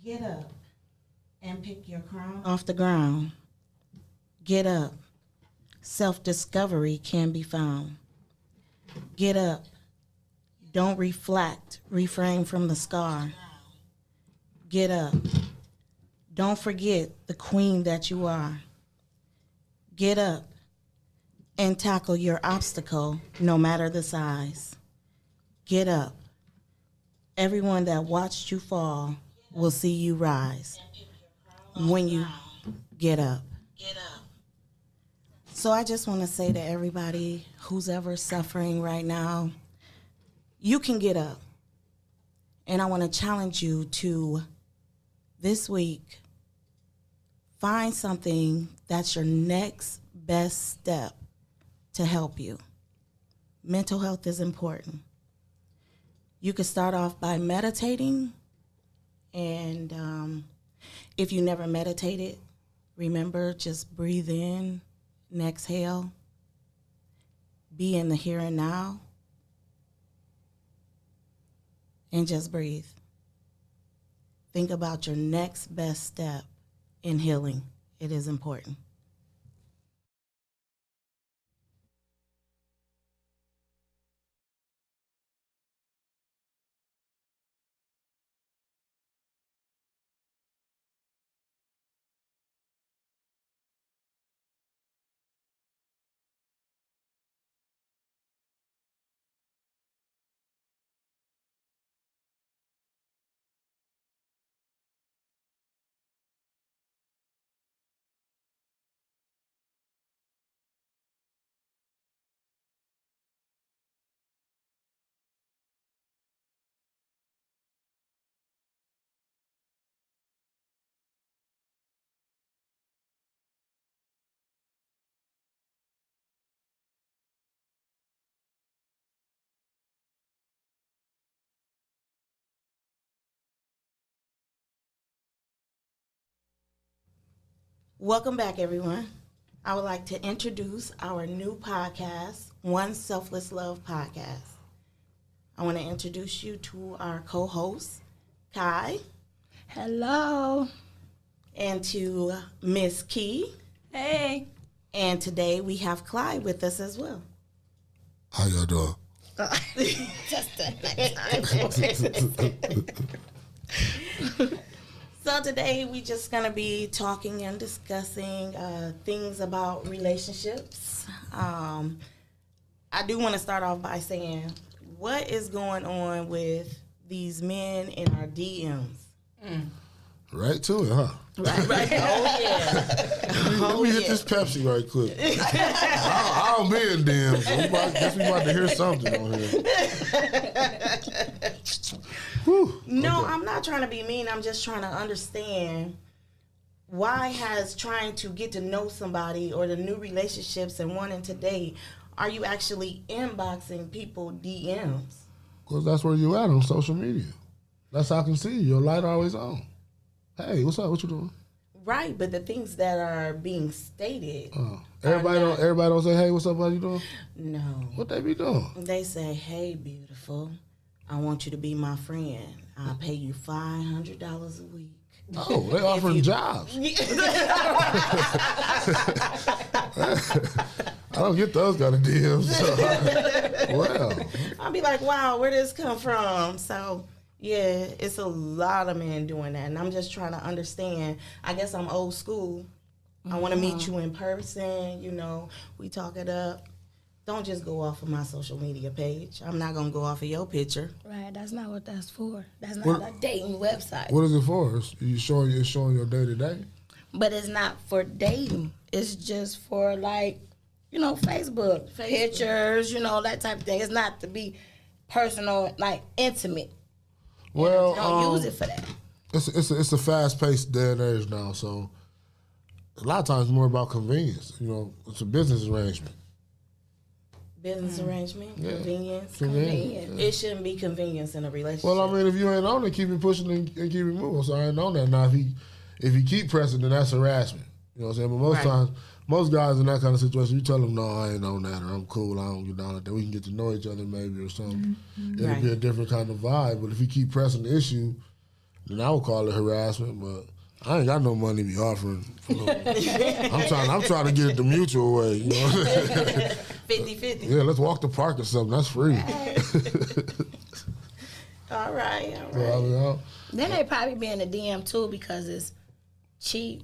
Get up and pick your crown off the ground. Get up. Self-discovery can be found. Get up. Don't reflect. Refrain from the scar. Get up. Don't forget the queen that you are. Get up and tackle your obstacle, no matter the size. Get up. Everyone that watched you fall will see you rise when you get up. So I just want to say to everybody who's ever suffering right now, you can get up. And I want to challenge you to, this week, find something that's your next best step to help you. Mental health is important. You could start off by meditating, and if you never meditated, remember, just breathe in and exhale. Be in the here and now, and just breathe. Think about your next best step in healing. It is important. Welcome back, everyone. I would like to introduce our new podcast, One Selfless Love Podcast. I want to introduce you to our co-host, Kai. Hello. And to Miss Key. Hey. And today we have Clyde with us as well. How y'all doing? Just the next time. So today we just going to be talking and discussing things about relationships. I do want to start off by saying, what is going on with these men in our DMs? Right to it, huh? Right. Oh, yeah. Let me hit this Pepsi right quick. I don't be in DMs, so guess we about to hear something on here. Whew. No, Okay. I'm not trying to be mean. I'm just trying to understand why has trying to get to know somebody or the new relationships and wanting to date, are you actually inboxing people DMs? Because that's where you at on social media. That's how I can see you. Your light always on. Hey, what's up? What you doing? Right, but the things that are being stated. Everybody don't say, hey, what's up? How you doing? No. What they be doing? They say, hey, beautiful, I want you to be my friend. I'll pay you $500 a week. Oh, they offering jobs. I don't get those kind of deals. So well. I'll be like, wow, where did this come from? So, yeah, it's a lot of men doing that. And I'm just trying to understand. I guess I'm old school. I want to meet you in person. You know, we talk it up. Don't just go off of my social media page. I'm not going to go off of your picture. Right, that's not what that's for. That's not a dating website. What is it for? It's showing your day-to-day? But it's not for dating. It's just for, like, you know, Facebook. Pictures, you know, that type of thing. It's not to be personal, like, intimate. Well, Don't use it for that. It's a fast-paced day and age now, so a lot of times it's more about convenience. You know, it's a business arrangement. Business arrangement, Yeah. convenience. Convenience. It shouldn't be convenience in a relationship. Well, I mean, if you ain't on it, keep it pushing and keep it moving. So I ain't on that. Now, if he keep pressing, then that's harassment. You know what I'm saying? But most times, most guys in that kind of situation, you tell them, no, I ain't on that, or I'm cool, I don't get down like that. We can get to know each other maybe or something. It'll be a different kind of vibe. But if he keep pressing the issue, then I would call it harassment. But I ain't got no money to be offering. For no, I'm trying to get it the mutual way. You know, 50-50. Yeah, let's walk the park or something. That's free. All right. Then they probably be in the DM too because it's cheap.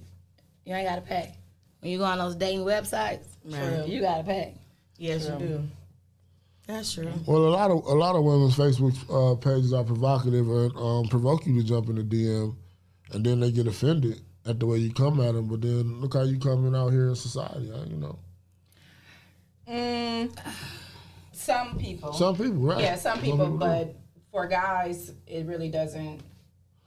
You ain't gotta pay. When you go on those dating websites, you gotta pay. Yes, you do. That's true. Well, a lot of women's Facebook pages are provocative and provoke you to jump in the DM, and then they get offended at the way you come at them. But then look how you coming out here in society, you know. Some people. Some people, right? Yeah, some people, but for guys, it really doesn't.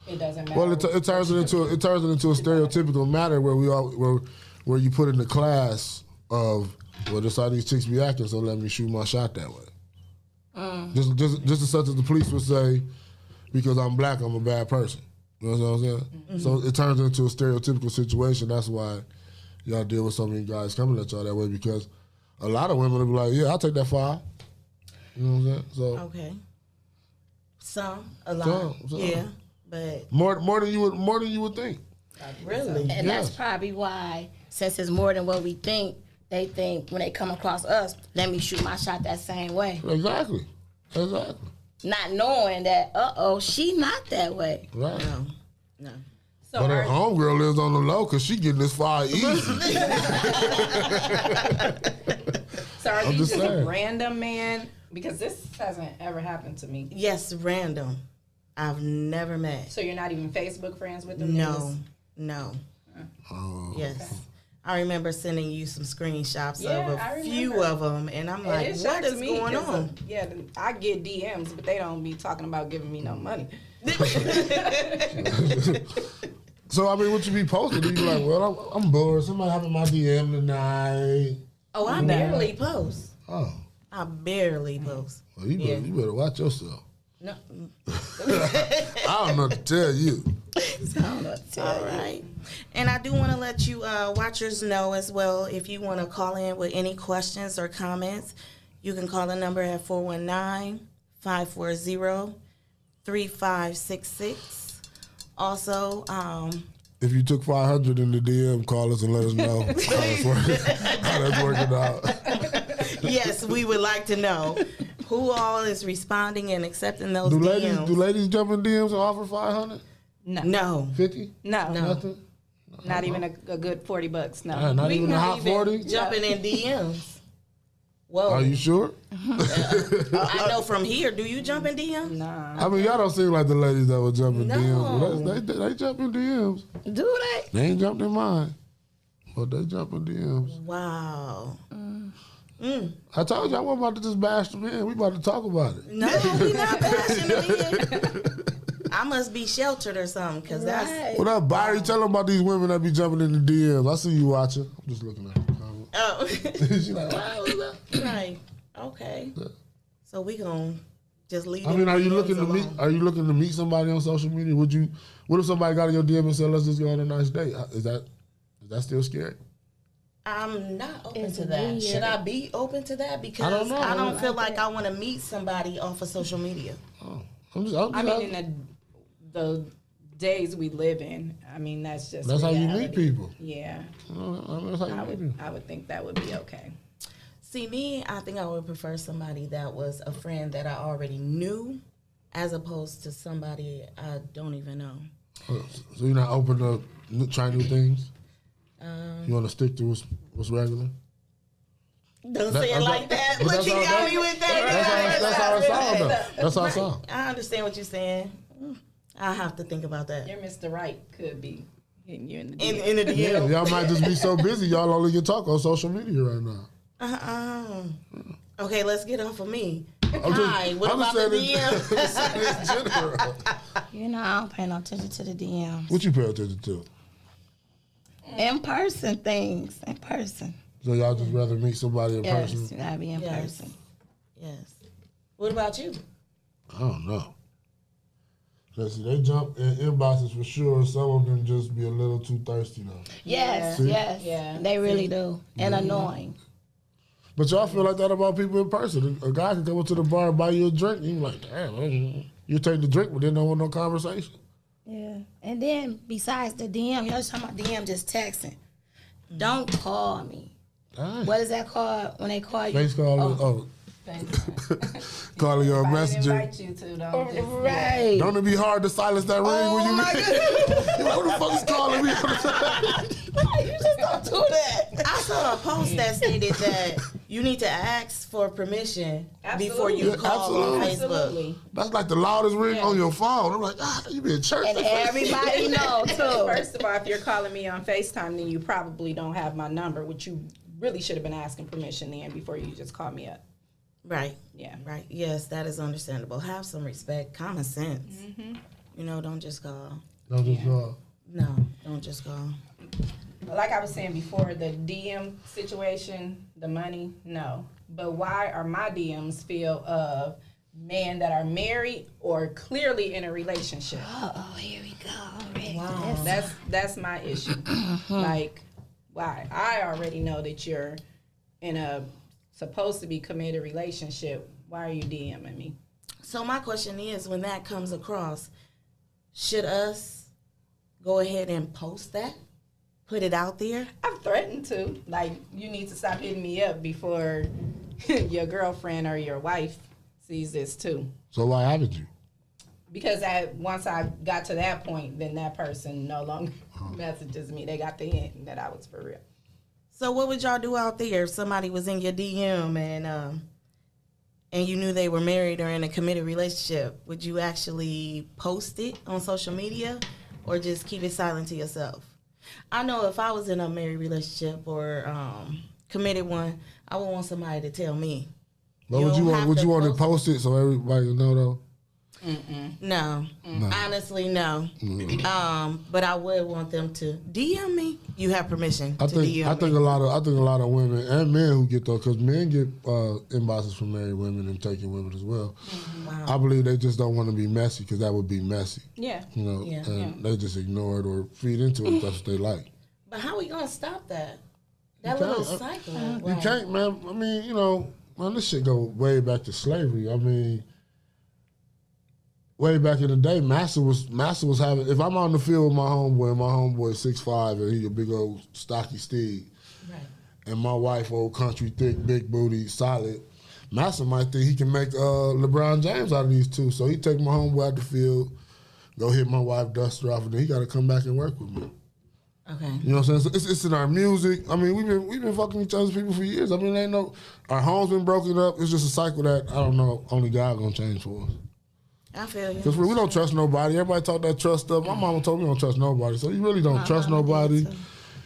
It doesn't matter. Well, it turns it into a stereotypical matter where you put in the class of, well, this how these chicks be acting, so let me shoot my shot that way. Just as such as the police would say, because I'm black, I'm a bad person. You know what I'm saying? Mm-hmm. So it turns into a stereotypical situation. That's why y'all deal with so many guys coming at y'all that way, because a lot of women will be like, yeah, I'll take that 5. You know what I'm saying? So okay. A lot. Some. Yeah. But more than you would think. Really? And that's probably why, since it's more than what we think, they think when they come across us, let me shoot my shot that same way. Exactly. Not knowing that, she not that way. Right. No. So but her homegirl lives on the low because she getting this 5 easy. So are these just a random man? Because this hasn't ever happened to me. Yes, random. I've never met. So you're not even Facebook friends with them? No. Oh. Yes. Okay. I remember sending you some screenshots of a few of them, and I'm like, what is going on? I get DMs, but they don't be talking about giving me no money. So, I mean, what you be posting? You be like, well, I'm bored. Somebody hop in my DM tonight. Oh, I barely post. Oh. I barely post. Well, you better watch yourself. No. I don't know what to tell you. All right. And I do want to let you watchers know as well, if you want to call in with any questions or comments, you can call the number at 419-540-3566. Also, if you took 500 in the DM, call us and let us know how that's working out. Yes, we would like to know who all is responding and accepting those DMs. Do ladies jump in DMs and offer 500? No. 50? No. Nothing? Not even a good $40. No. Not even a hot 40? Jumping in DMs. Whoa. Are you sure? I know from here. Do you jump in DMs? Nah. I mean, y'all don't seem like the ladies that would jump in DMs. They jump in DMs. Do they? They ain't jumped in mine. But they jump in DMs. Wow. I told you I wasn't about to just bash them in. We about to talk about it. No, we not bashing them in. I must be sheltered or something, because that's... What up, Barry? Tell them about these women that be jumping in the DMs. I see you watching. I'm just looking at her. Oh. She's like, wow, what's that? Right. Okay. Yeah. So we gonna just leave. I mean, are you looking to meet somebody on social media? What if somebody got in your DM and said, let's just go on a nice date? Is that still scary? I'm not open to that. Should I be open to that? Because I don't feel like I want to meet somebody off of social media. Oh. I mean, in the days we live in, I mean, that's reality. How you meet people. Yeah. I would think that would be okay. See, me, I think I would prefer somebody that was a friend that I already knew, as opposed to somebody I don't even know. So you're not open to trying new things? You want to stick to what's regular? Don't say it like that. But you got me with that. That's how it sounds, though. That's how it sounds. I understand what you're saying. I'll have to think about that. Your Mr. Right could be hitting you in the DM. In the DM. Yeah, y'all might just be so busy, y'all only can talk on social media right now. Okay, let's get off of me. Hi, what about the DM? You know, I don't pay no attention to the DMs. What you pay attention to? In-person things. In person. So y'all just rather meet somebody in person? Yes, gotta be in person. Yes. What about you? I don't know. Let's see, they jump in inboxes for sure. Some of them just be a little too thirsty though. Yes. They really do. And annoying. But y'all feel like that about people in person. A guy can come up to the bar and buy you a drink, and you're like, damn, you take the drink, but then don't want no conversation. Yeah. And then besides the DM, y'all just talking about DM just texting. Don't call me. Dang. What is that called when they call you? Face call. Calling your messenger. Invite you to, though. Right. Don't it be hard to silence that ring when you my Who the fuck is calling me? You just don't do that. I saw a post that stated that you need to ask for permission before you call on Facebook. Absolutely. That's like the loudest ring on your phone. I'm like, you be in church. And everybody know too. First of all, if you're calling me on FaceTime, then you probably don't have my number, which you really should have been asking permission then before you just call me up. Right. Yeah. Right. Yes, that is understandable. Have some respect, common sense. Mm-hmm. You know, don't just call. Don't just call. No, don't just call. Like I was saying before, the DM situation, the money, no. But why are my DMs filled of men that are married or clearly in a relationship? Oh, here we go. Already. Wow. That's my issue. Like, why? I already know that you're in a supposed to be committed relationship. Why are you DMing me? So my question is, when that comes across, should us go ahead and post that? Put it out there? I've threatened to. Like, you need to stop hitting me up before your girlfriend or your wife sees this too. So why haven't you? Because once I got to that point, then that person no longer messages me. They got the hint that I was for real. So what would y'all do out there if somebody was in your DM and you knew they were married or in a committed relationship? Would you actually post it on social media or just keep it silent to yourself? I know if I was in a married relationship or committed one, I would want somebody to tell me. But would you want to post it so everybody will know though? No. Honestly, no. But I would want them to DM me. You have permission to DM me. I think a lot of women and men who get those, because men get inboxes from married women and taking women as well. Wow. I believe they just don't want to be messy because that would be messy. Yeah. You know, Yeah. and they just ignore it or feed into it if that's what they like. But how are we going to stop that? That little cycle. You can't, man. I mean, you know, man, this shit go way back to slavery. I mean, way back in the day, Master was having. If I'm on the field with my homeboy 6'5", and he a big old stocky steed, Right. and my wife old country thick, big booty, solid, Master might think he can make LeBron James out of these two. So he take my homeboy out the field, go hit my wife, dust her off, and then he got to come back and work with me. Okay. You know what I'm saying? So it's in our music. I mean, we've been fucking each other's people for years. I mean, ain't no, our home's been broken up. It's just a cycle that I don't know. Only God gonna change for us. I feel you. Because we don't trust nobody. Everybody talk that trust stuff. My mama told me don't trust nobody. So you really don't trust nobody.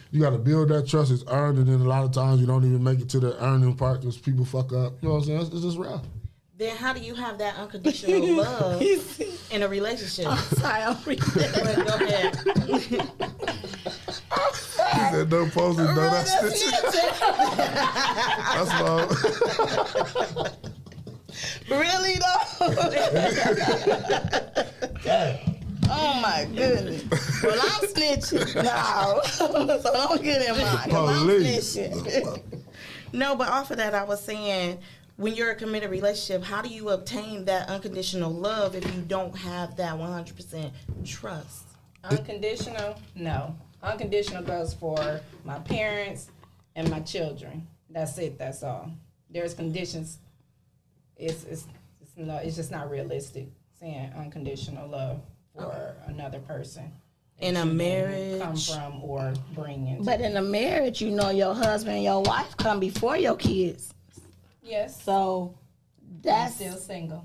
You got to build that trust. It's earned, and then a lot of times you don't even make it to the earning part because people fuck up. You know what I'm saying? It's just rough. Then how do you have that unconditional love in a relationship? I'm sorry, I'm reading. Go ahead. He said no posting, no that snitching. That's all. Really though? Oh my goodness. Well, I'm snitching. No. So don't get in mine. 'Cause I'm Police. snitching. No, but off of that, I was saying, when you're in a committed relationship, how do you obtain that unconditional love if you don't have that 100% trust? Unconditional? No. Unconditional goes for my parents and my children. That's it. That's all. There's conditions. It's just not realistic saying unconditional love for another person. In a marriage, come from or bring into. But in a marriage, you know your husband and your wife come before your kids. Yes. So I'm that's still single.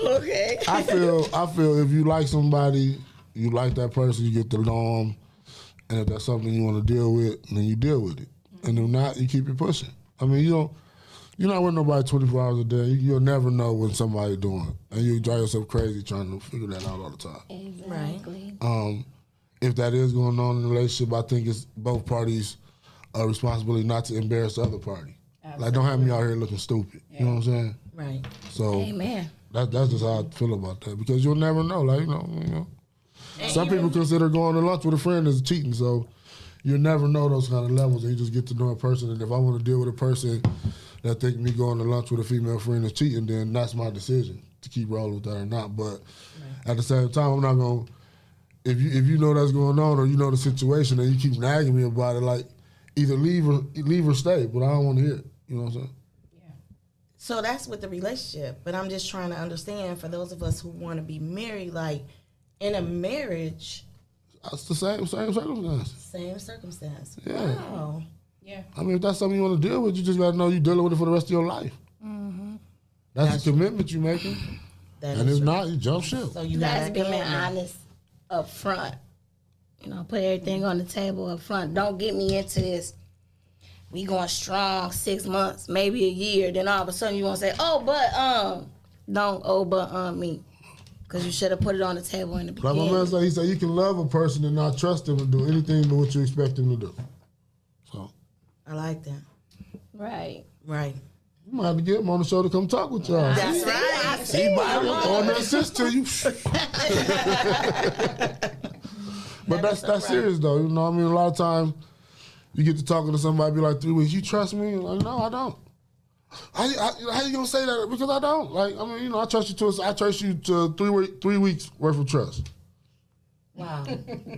okay. I feel if you like somebody, you like that person, you get to know them, and if that's something you want to deal with, then you deal with it. And if not, you keep it pushing. I mean, you're not with nobody 24 hours a day. You'll never know what somebody's doing, and you drive yourself crazy trying to figure that out all the time. Exactly. If that is going on in a relationship, I think it's both parties' responsibility not to embarrass the other party. Absolutely. Like, don't have me out here looking stupid. Yeah. You know what I'm saying? right? So Amen. that's just how I feel about that, because you'll never know. Like, you know. Some people consider going to lunch with a friend as cheating, so you'll never know those kind of levels, and you just get to know a person. And if I want to deal with a person that think me going to lunch with a female friend is cheating, then that's my decision. to keep rolling with that or not. But at the same time, I'm not going to, if you know that's going on or you know the situation and you keep nagging me about it, like either leave or stay, but I don't want to hear it. You know what I'm saying? Yeah. So that's with the relationship. But I'm just trying to understand for those of us who want to be married, like in a marriage. It's the same circumstance. Same circumstance. Yeah. Wow. Yeah. I mean, if that's something you want to deal with, you just got to know you're dealing with it for the rest of your life. Mm-hmm. That's the commitment you're making. And if not, you jump ship. So you That's got being honest up front. You know, put everything on the table up front. Don't get me into this. We going strong 6 months, maybe a year. Then all of a sudden you want to say, don't me. Because you should have put it on the table in the beginning. Like my man said, he said you can love a person and not trust them to do anything but what you expect them to do. So I like that. Right. Right. you might have to get him on the show to come talk with y'all. That's right. He Bible on that sense to you. But that's serious though. You know what I mean? A lot of times you get to talking to somebody, be like 3 weeks. You trust me? Like, no, I don't. How you gonna say that? Because I don't. Like, I mean, you know, I trust you to 3 weeks worth of trust. Wow.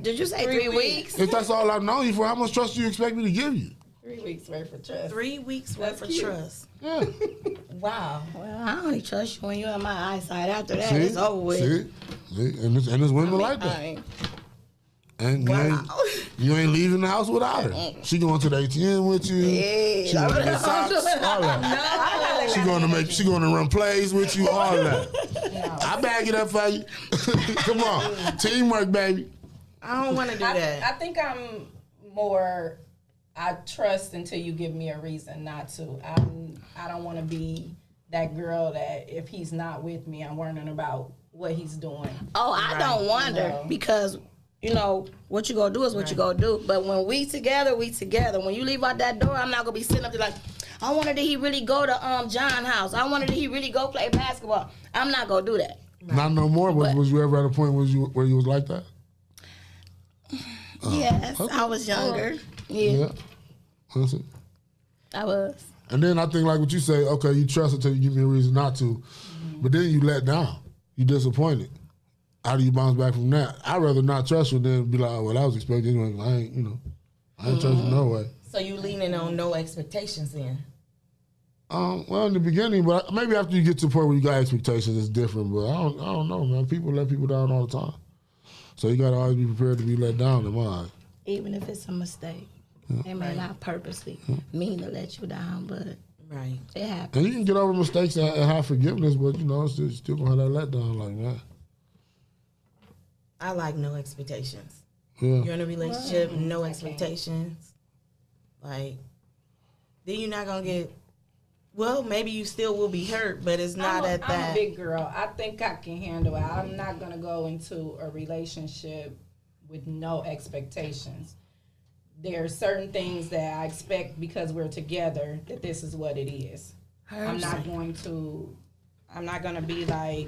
Did you say 3 weeks? If that's all I've known you for, how much trust do you expect me to give you? 3 weeks worth of trust. 3 weeks worth of trust. Yeah. Wow. Well, I only trust you when you're in my eyesight. After that, See? it's over with. See? And there's women like that. And you ain't leaving the house without her. She going to the ATM with you. She going to get socks, all that. She going to run plays with you, all that. No. I bag it up for you. Come on, teamwork, baby. I don't want to do that. I think I'm more. I trust until you give me a reason not to. I don't want to be that girl that if he's not with me, I'm worrying about what he's doing. Oh, I don't wonder because. You know, what you gonna do is what you gonna do. But when we together, we together. When you leave out that door, I'm not gonna be sitting up there like, I wonder did he really go to John house? I wonder did he really go play basketball? I'm not gonna do that. Not no more. Was you ever at a point where you was like that? Yes, okay. I was younger. Right. Yeah. Listen. I was. And then I think like what you say, okay, you trust until you give me a reason not to. But then you let down. You disappointed. How do you bounce back from that? I'd rather not trust you than be like, oh, well, I was expecting anyway. I ain't trust you no way. So you leaning on no expectations then? Well, in the beginning, but maybe after you get to the point where you got expectations, it's different. But I don't know, man. People let people down all the time. So you got to always be prepared to be let down in my eyes. Even if it's a mistake. They may not purposely mean to let you down, but it happens. And you can get over mistakes and have forgiveness, but, you know, it's still going to have that letdown like that. I like no expectations. Yeah. You're in a relationship, no expectations. Like, then you're not going to get, well, maybe you still will be hurt, but it's not I'm that. I'm a big girl. I think I can handle it. I'm not going to go into a relationship with no expectations. There are certain things that I expect because we're together that this is what it is. I'm not going to be like,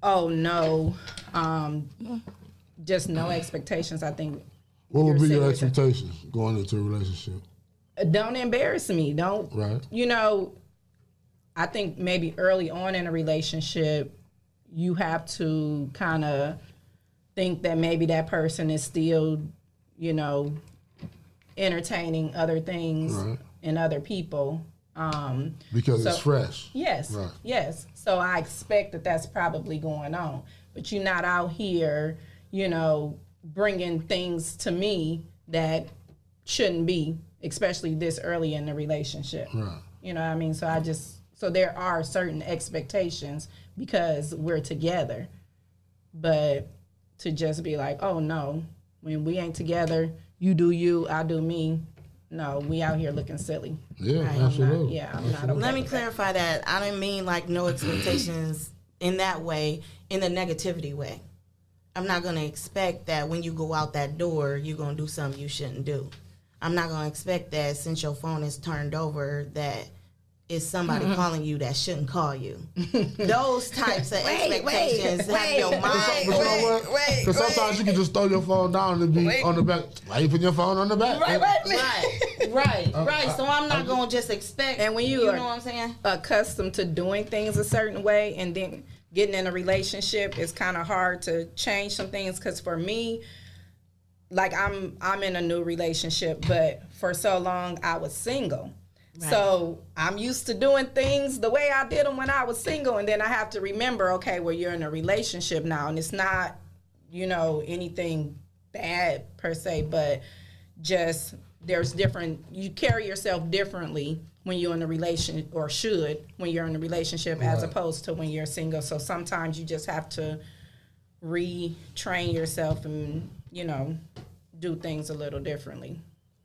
oh no, just no expectations. I think. What would be your expectations going into a relationship? Don't embarrass me. Don't. Right. You know, I think maybe early on in a relationship, you have to kind of think that maybe that person is still, you know, entertaining other things and other people. Because it's fresh. Yes, yes. So I expect that that's probably going on. But you're not out here, you know, bringing things to me that shouldn't be, especially this early in the relationship. Right. You know what I mean? So there are certain expectations because we're together. But to just be like, oh no, when we ain't together, you do you, I do me. No, we out here looking silly. Yeah, absolutely. I'm not okay. Let me clarify that. I don't mean like no expectations in that way, in the negativity way. I'm not going to expect that when you go out that door, you're going to do something you shouldn't do. I'm not going to expect that since your phone is turned over that it's somebody calling you that shouldn't call you. Those types of expectations have your mind. Because sometimes you can just throw your phone down and be on the back. Why you putting your phone on the back? Right. Right. So I'm not going to just expect, and when you know what I'm saying? Accustomed to doing things a certain way and then getting in a relationship, it's kind of hard to change some things. Because for me, like I'm in a new relationship, but for so long I was single. Right. So I'm used to doing things the way I did them when I was single, and then I have to remember, okay, well, you're in a relationship now, and it's not, you know, anything bad per se, but just there's different, you carry yourself differently when you're in a relation, or should when you're in a relationship, as opposed to when you're single. So sometimes you just have to retrain yourself and, you know, do things a little differently.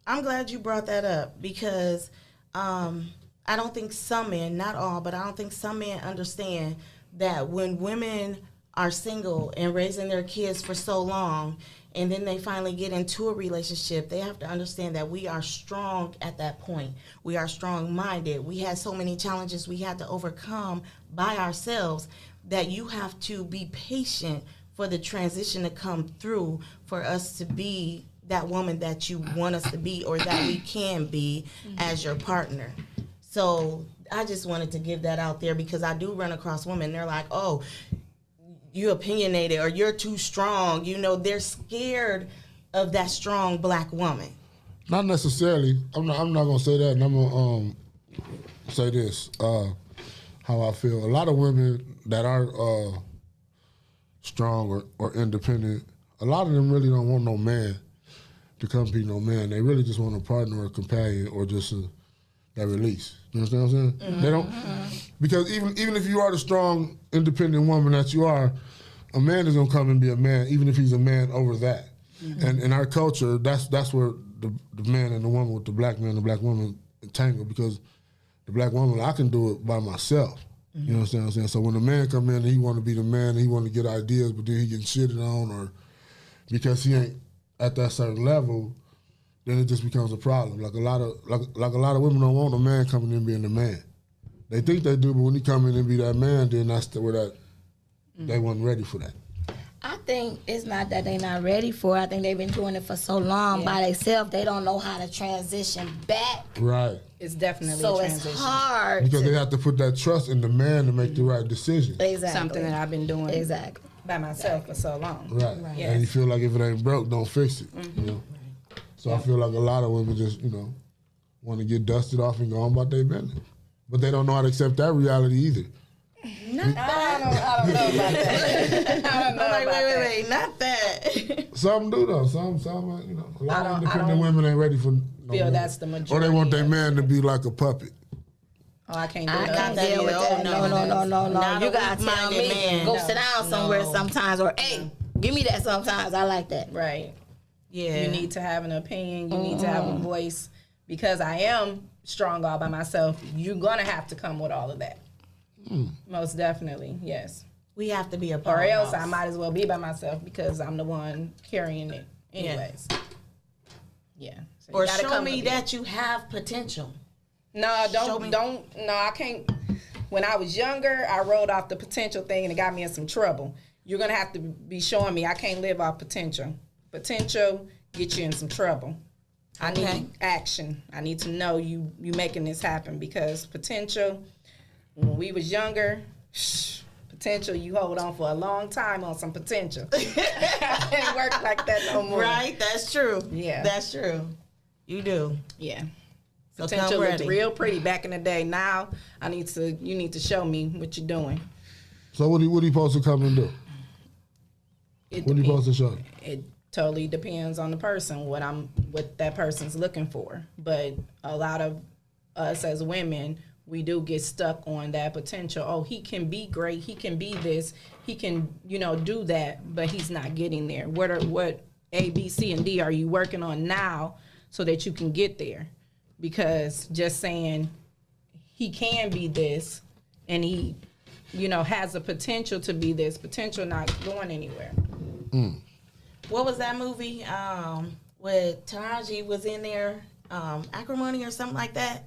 I'm glad you brought that up, because I don't think some men, not all, but I don't think some men understand that when women are single and raising their kids for so long, and then they finally get into a relationship, they have to understand that we are strong at that point. We are strong-minded. We had so many challenges we had to overcome by ourselves that you have to be patient for the transition to come through, for us to be that woman that you want us to be, or that we can be as your partner. So I just wanted to give that out there, because I do run across women, they're like, oh, you opinionated, or you're too strong. You know, they're scared of that strong black woman. Not necessarily. I'm not gonna say that, and I'm gonna say this. How I feel. A lot of women that are strong or independent, a lot of them really don't want no man to come be no man. They really just want a partner or a companion, or just that release. You understand what I'm saying? Mm-hmm. They don't, because even if you are the strong, independent woman that you are, a man is gonna come and be a man, even if he's a man over that. Mm-hmm. And in our culture, that's where the man and the woman with the black man and the black woman entangle, because the black woman, I can do it by myself. Mm-hmm. You know what I'm saying? So when a man come in and he want to be the man, and he want to get ideas, but then he getting shitted on, or because he ain't at that certain level, then it just becomes a problem. Like a lot of women don't want a man coming in being the man. They think they do, but when he come in and be that man, then that's where that they wasn't ready for that. I think it's not that they're not ready for it. I think they've been doing it for so long by themselves, they don't know how to transition back. Right. It's definitely so a transition. It's hard. Because they have to put that trust in the man to make the right decision. Exactly. Something that I've been doing by myself for so long. Right. Yes. And you feel like if it ain't broke, don't fix it. Mm-hmm. You know? So I feel like a lot of women just, want to get dusted off and go on about their business. But they don't know how to accept that reality either. I don't know about that. I don't know about that. Wait, not that. Some do though. Some, a lot of independent women ain't ready for. That's the majority. Or they want their man to be like a puppet. Oh, I can't do I that. can't deal with that. No. You gotta tell me. Go sit down somewhere sometimes, or hey, give me that sometimes. I like that. Right. Yeah. You need to have an opinion. You need to have a voice. Because I am strong all by myself, you're gonna have to come with all of that. Most definitely, yes. We have to be a powerhouse. Or else I might as well be by myself, because I'm the one carrying it anyways. Yeah. So or show me that you have potential. No, I can't. When I was younger, I rolled off the potential thing and it got me in some trouble. You're gonna have to be showing me I can't live off potential. Potential get you in some trouble. I need action. I need to know you making this happen, because potential, when we was younger, potential, you hold on for a long time on some potential. It didn't work like that no more. Right, that's true. Yeah. That's true. You do. Yeah. So potential looked real pretty back in the day. Now you need to show me what you're doing. So what are you supposed to come and do? What are you supposed to show? It totally depends on the person, what that person's looking for. But a lot of us as women, we do get stuck on that potential. Oh, he can be great. He can be this. He can, do that, but he's not getting there. What A, B, C, and D are you working on now so that you can get there? Because just saying he can be this and he, has the potential to be this, potential not going anywhere. What was that movie where Taraji was in there, Acrimony or something like that?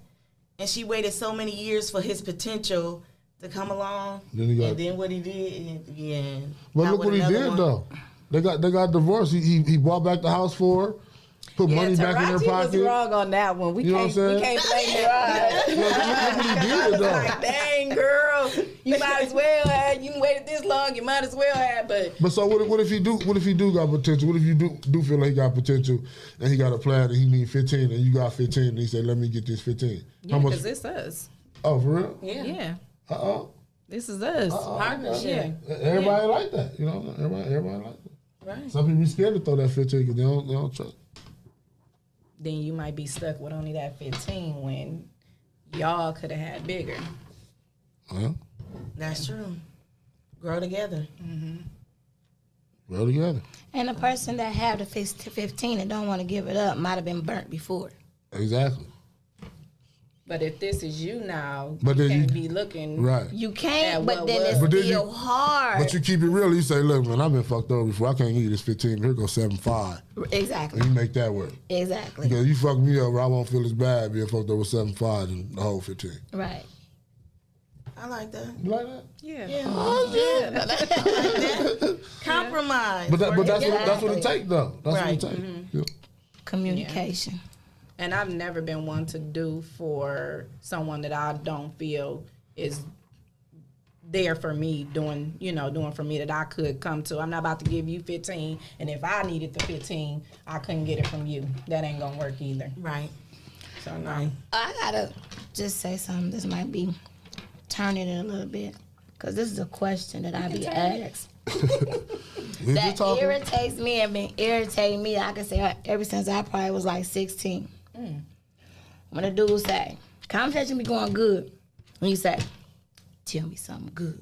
And she waited so many years for his potential to come along. And then what he did, But look what he did, though. They got divorced. He bought back the house for her. put money back in their Taraji pocket. was wrong on that one. We You know can't what I'm we saying? can't blame her. Look what he did, though. Like, dang girl, you might as well have. You waited this long, you might as well have. But so what if he do? What if he do got potential? What if you do feel like he got potential and he got a plan and he need 15 and you got 15 and he said, let me get this 15. yeah, because it's us. Oh, for real? Yeah, Uh-oh. this is us. Partnership. Everybody ain't like that, you know. Everybody like that. Right. Some people be scared to throw that 15 because they don't trust. Then you might be stuck with only that 15 when y'all could have had bigger. That's true. Grow together. Grow together. And the person that have the 15 and don't want to give it up might have been burnt before. Exactly. But if this is you now, But you then can't you- be looking. Right. You Yeah, can't, but what then was. it's But then still you- hard. But you keep it real. You say, look, man, I've been fucked over before. I can't give you this 15. Here goes 7.5. Exactly. And you make that work. Exactly. Because you fuck me over, I won't feel as bad being fucked over with 7.5 than the whole 15. Right. I like that. You like that? Yeah. Compromise. But that's what it Exactly. takes, though. That's Right. what it takes. Yeah. Communication. And I've never been one to do for someone that I don't feel is there for me, doing for me that I could come to. I'm not about to give you 15, and if I needed the 15, I couldn't get it from you. That ain't gonna work either. Right. So no. Right. I gotta just say something. This might be turning it a little bit, because this is a question that I be asked We that just talking. irritates me and been irritating me. I can say ever since I probably was like 16. When a dude say, conversation be going good, when you say, tell me something good.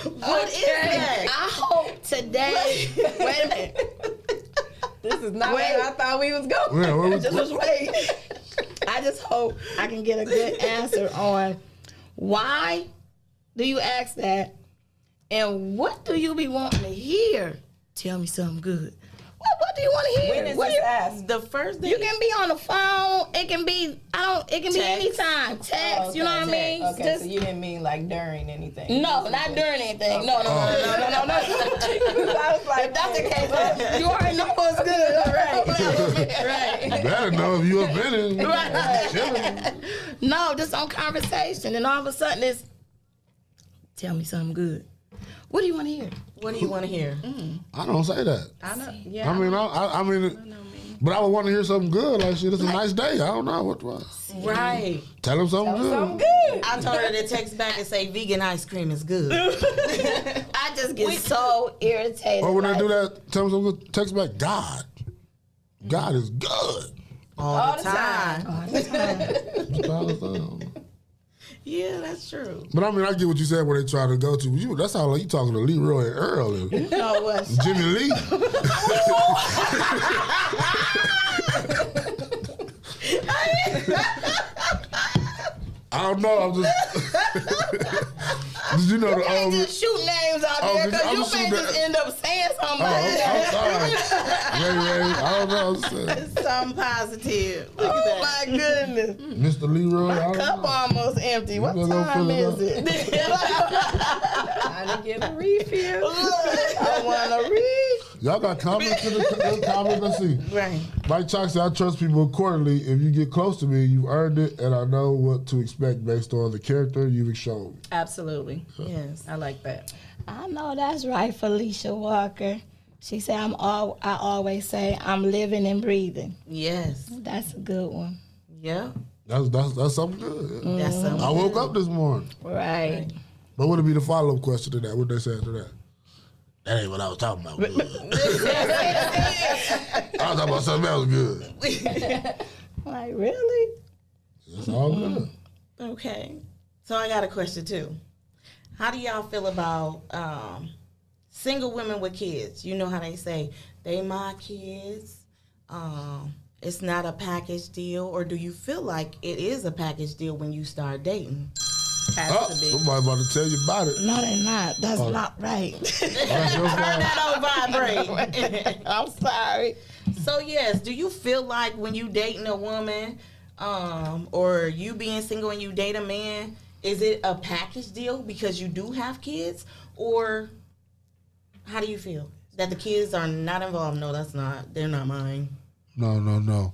What is that? I hope today. Wait a minute. This is not where I thought we was going. Yeah, what Just wait. I just hope I can get a good answer on why do you ask that, and what do you be wanting to hear? Tell me something good. What do you want to hear? When is What do this you- asked? The first thing You can be on the phone. It can be it can be anytime. Text. You know what I mean? Okay, Just so you didn't mean like during anything. no, not during anything. No. I was like, if that's the case, you already know what's good. All right. Right. You better know if you offended. Right. No, just on conversation, and all of a sudden it's tell me something good. What do you want to hear? What do you want to hear? I don't say that. I know. Yeah. I mean, but I would want to hear something good. Like, shit, it's a nice day. I don't know what. Right. Tell him something good. Something good. I told her to text back and say vegan ice cream is good. I just get so irritated. Or when like, they do that, tell them something good. Text back, God. God is good. All the time. all the time. You understand? Yeah, that's true. But I mean, I get what you said where they try to go to. That sounds like you talking to Leroy and Earl and You know what? Jimmy Lee. I don't know. I'm just. Did you know the Can't old? just shoot names out Oh, there I'm because you just may shooting just that- end up saying something. I'm sorry. Ray, I don't know. I'm saying. Something positive. Look Oh at my goodness. Mr. Leroy. I don't Cup know. almost empty. What You better go time fill is it it? Trying to get a refill. I want to read. Y'all got comments in the comments? Let's see. that. Right. Mike Chalk said, I trust people accordingly. If you get close to me, you've earned it, and I know what to expect based on the character you've shown me. Absolutely. Yes. I like that. I know that's right, Felicia Walker. She said, I always say, I'm living and breathing. Yes. That's a good one. Yeah. That's something good. Yeah. That's something. I woke up this morning. Right. But what would be the follow-up question to that? What they say after that? That ain't what I was talking about. Good. I was talking about something else good. Like, really? It's all good. Okay. So I got a question too. How do y'all feel about single women with kids? You know how they say they my kids. It's not a package deal, or do you feel like it is a package deal when you start dating? Has to be. Somebody about to tell you about it. No, they're not. That's not right. That's your Turn fault. that on vibrate. I'm sorry. So yes, do you feel like when you dating a woman, or you being single and you date a man, is it a package deal because you do have kids, or how do you feel? That the kids are not involved. No, that's not. They're not mine. No.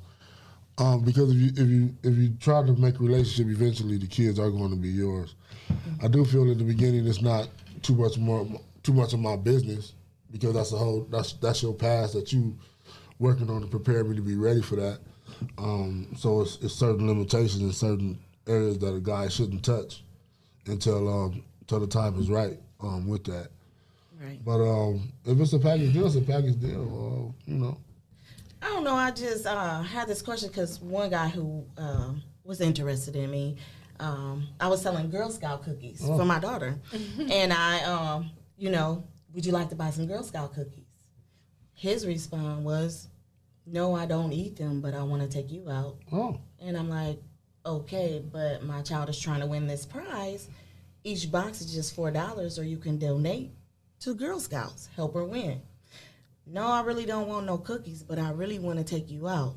Because if you try to make a relationship, eventually the kids are going to be yours. I do feel in the beginning it's not too much of my business, because that's your past that you working on to prepare me to be ready for that. So it's certain limitations in certain areas that a guy shouldn't touch until the time is right with that. Right. But if it's a package deal, it's a package deal. I don't know. I just had this question because one guy who was interested in me, I was selling Girl Scout cookies for my daughter. And I, would you like to buy some Girl Scout cookies? His response was, no, I don't eat them, but I want to take you out. Oh. And I'm like, okay, but my child is trying to win this prize. Each box is just $4, or you can donate to Girl Scouts, help her win. No, I really don't want no cookies, but I really want to take you out.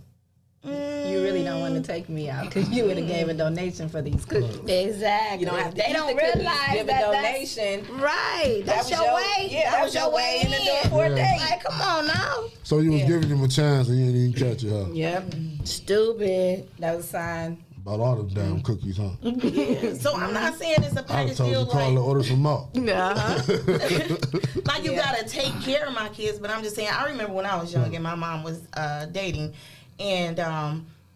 You really don't want to take me out because you would have gave a donation for these cookies. Exactly. You don't have to they eat don't the cookies, realize give a that donation. Right. That's your way. Yeah, that was your way in the door for a date. Like, come on now. So you was giving him a chance and you didn't even catch it, huh? Yep. Stupid. That was a sign. Bought all them damn cookies, huh? Yeah. So I'm not saying it's a I package told deal you call like, to order some more. like you gotta take care of my kids, but I'm just saying, I remember when I was young and my mom was dating, and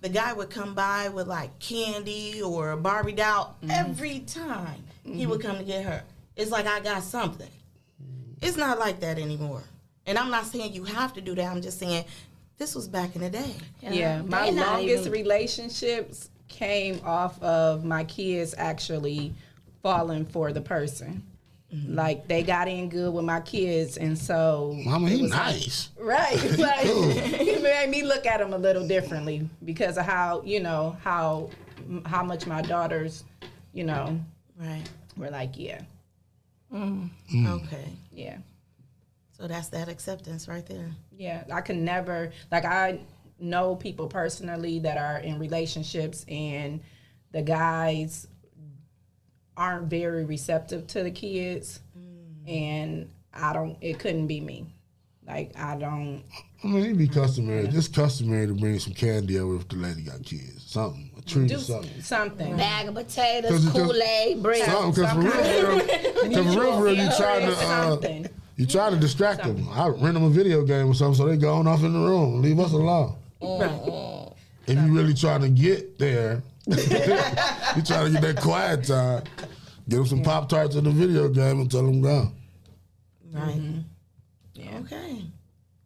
the guy would come by with like candy or a Barbie doll every time he would come to get her. It's like I got something. It's not like that anymore. And I'm not saying you have to do that. I'm just saying this was back in the day. Yeah, my longest relationships came off of my kids actually falling for the person. Like, they got in good with my kids, and so... Mama, he nice. Right. Like, it made me look at them a little differently because of how, how much my daughters, Right. were like, yeah. Okay. Yeah. So that's that acceptance right there. Yeah. I could never... Like, I know people personally that are in relationships, and the guys aren't very receptive to the kids, and it couldn't be me. Like, I mean, it'd be customary. Just customary to bring some candy over if the lady got kids. Something. A treat or something. something. Bag of potatoes, Kool-Aid, bread. Something, because for real, you try to distract them. I rent them a video game or something so they going off in the room. Leave us alone. If you really trying to get there, you trying to get that quiet time, give them some Pop-Tarts in the video game and tell them go. Right. Yeah. Okay.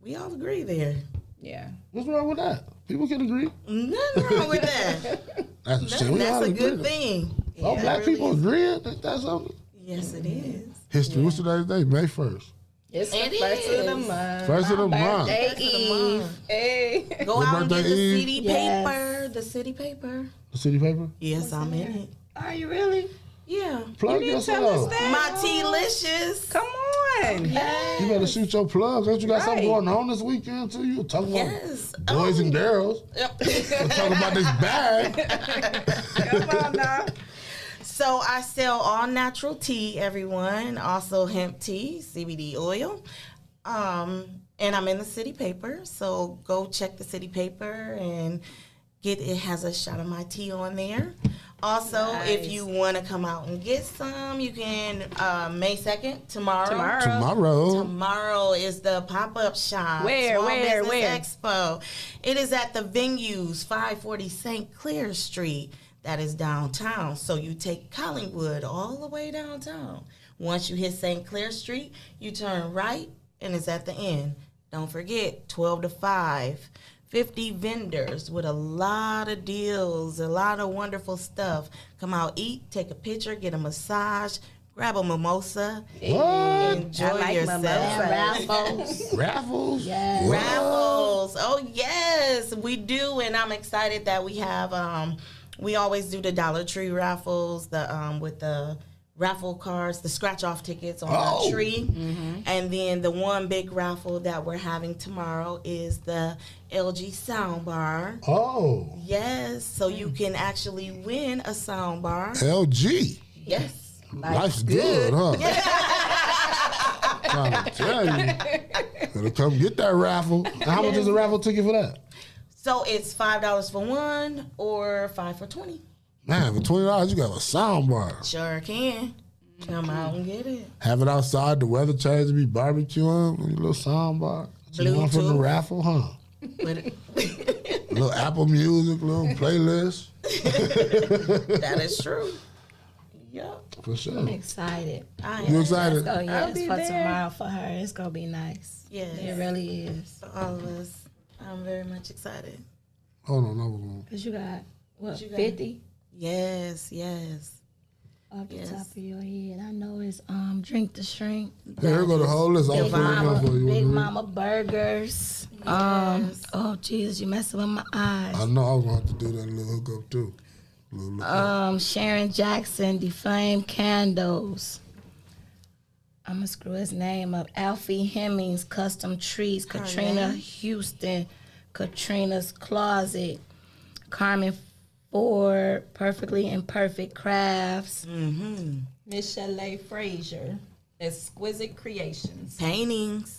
We all agree there. Yeah. What's wrong with that? People can agree. Nothing wrong with that. That's That's a good thing. All Yeah, black it really people is. agreeing? That's something. Yes, it is. History. What's today's day? May 1st. It's the It first of the is. month. First of the month. Birthday First of the Eve. month. Hey. Go Your out and get birthday the Eve? city Yes. paper. The city paper. The city paper? Yes, I'm in it. Are you really? Yeah. Plug Tell us yourself. that. My Tea-licious. Come on. You better shoot your plugs. Don't you got something Right. going on this weekend too? You talking about Yes. boys and girls. Yep. Talking about this bag. Come on now. So I sell all natural tea, everyone. Also hemp tea, CBD oil. And I'm in the city paper. So go check the city paper and it has a shot of my tea on there. Also, if you want to come out and get some, you can May 2nd, tomorrow. Tomorrow is the pop-up shop. Where? Business Expo. It is at the Venues, 540 St. Clair Street. That is downtown. So you take Collingwood all the way downtown. Once you hit St. Clair Street, you turn right, and it's at the end. Don't forget, 12 to 5. 50 vendors with a lot of deals, a lot of wonderful stuff. Come out, eat, take a picture, get a massage, grab a mimosa, What? enjoy I like yourself. Raffles. Raffles? Yes. Raffles. Oh, yes, we do. And I'm excited that we have, we always do the Dollar Tree raffles, with the raffle cards, the scratch-off tickets on the tree. And then the one big raffle that we're having tomorrow is the LG soundbar. Oh. Yes, so you can actually win a soundbar. LG. Yes. Life's good, huh? Trying to tell you. Better come get that raffle. And how much is the raffle ticket for that? So it's $5 for one or 5 for 20. Man, for $20 you got a sound bar. Sure can. Come out and get it. Have it outside, the weather change, be barbecuing, a little sound bar. You want from the Bluetooth. raffle, huh? With A little Apple Music, little playlist. that is true. Yep. For sure. I'm excited. You excited? Oh, yes, I'll be for there. tomorrow for her. It's going to be nice. Yes. It really is. For all of us. I'm very much excited. Hold on, no, we're Because you got, what, you got? 50? Yes, yes. Off the Yes. top of your head. I know it's Drink the Shrink. Yeah, here go the whole list. I'll Big put it Mama, up for you. Big Mama Burgers. Oh, Jesus, you messing with my eyes. I know I was going to have to do that little hookup too. Little look. Sharon Jackson, Deflamed Candles. I'm going to screw his name up. Alfie Hemmings, Custom Trees. Katrina Houston, Katrina's Closet. Carmen Ford, Perfectly Imperfect Crafts. Miss Chalet Frazier, Exquisite Creations. Paintings.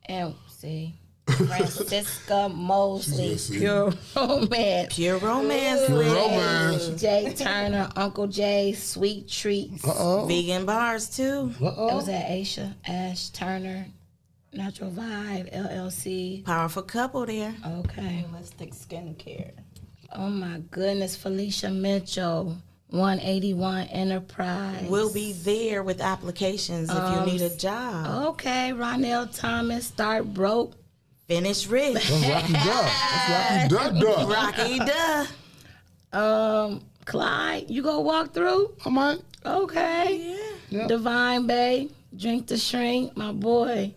And see, Francisca Mosley, She said, Pure Romance. Pure romance. Pure list. romance. Jay Turner, Uncle Jay, Sweet Treats. Vegan bars too. That was at Aisha, Ash Turner, Natural Vibe, LLC. Powerful couple there. Okay. Holistic Skincare. Oh my goodness, Felicia Mitchell, 181 Enterprise. We'll be there with applications if you need a job. Okay, Ronell Thomas, Start Broke. Finish rich. That's Rocky Duck. That's Rocky Duck. Rocky duh. Clyde, you go walk through? I might. Okay. Yeah. Divine Bay, Drink the Shrink, my boy.